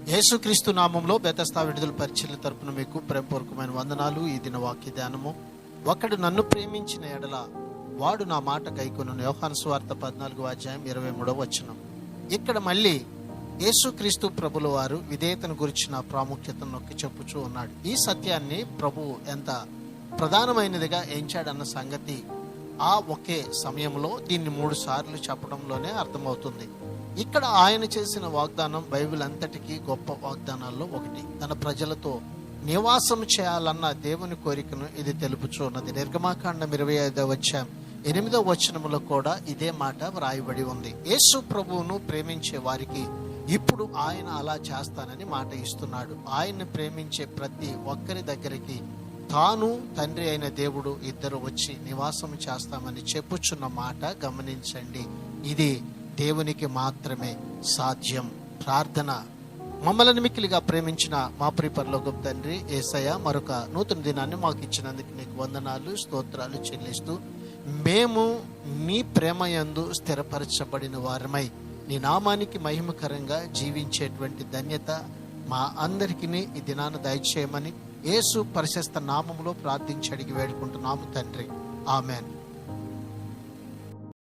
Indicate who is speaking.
Speaker 1: యేసుక్రీస్తు నామంలో బెతస్తా విడుదల పరిచర్య తరపున మీకు ప్రేమపూర్వకమైన వందనాలు. ఈ దిన వాక్య ధ్యానము, ఒకడు నన్ను ప్రేమించిన ఎడల వాడు నా మాట గైకొనును. యోహాను సువార్త 14:23. ఇక్కడ మళ్ళీ యేసుక్రీస్తు ప్రభుల వారు విధేయతను గురించిన ప్రాముఖ్యతను నొక్కి చెప్పుచూ ఉన్నాడు. ఈ సత్యాన్ని ప్రభువు ఎంత ప్రధానమైనదిగా ఎంచాడన్న సంగతి ఆ ఒకే సమయంలో దీన్ని 3 సార్లు చెప్పడంలోనే అర్థమవుతుంది. ఇక్కడ ఆయన చేసిన వాగ్దానం బైబిల్ అంతటికీ గొప్ప వాగ్దానాల్లో ఒకటి. తన ప్రజలతో నివాసం చేయాలన్న దేవుని కోరికను ఇది తెలుపుచున్నది. నిర్గమాకాండం 25:8 కూడా ఇదే మాట వ్రాయబడి ఉంది. యేసు ప్రభువును ప్రేమించే వారికి ఇప్పుడు ఆయన అలా చేస్తానని మాట ఇస్తున్నాడు. ఆయన్ని ప్రేమించే ప్రతి ఒక్కరి దగ్గరికి తాను, తండ్రి అయిన దేవుడు ఇద్దరు వచ్చి నివాసం చేస్తామని చెప్పుచున్న మాట గమనించండి. ఇది దేవునికి మాత్రమే సాధ్యం. ప్రార్థన. మమ్మల్ని మిక్కిలిగా ప్రేమించిన మా ప్రియ పరలోకపు తండ్రి యేసయ్య, మరొక నూతన దినాన్ని మాకు ఇచ్చినందుకు నీకు వందనాలు, స్తోత్రాలు చెల్లిస్తూ, మేము నీ ప్రేమ యందు స్థిరపరచబడిన వారమై నీ నామానికి మహిమకరంగా జీవించేటువంటి ధన్యత మా అందరికీ ఈ దినాన్ని దయచేయమని యేసు పరిశుద్ధ నామములో ప్రార్థించి అడిగి వేడుకుంటున్నాము తండ్రి. ఆమెన్.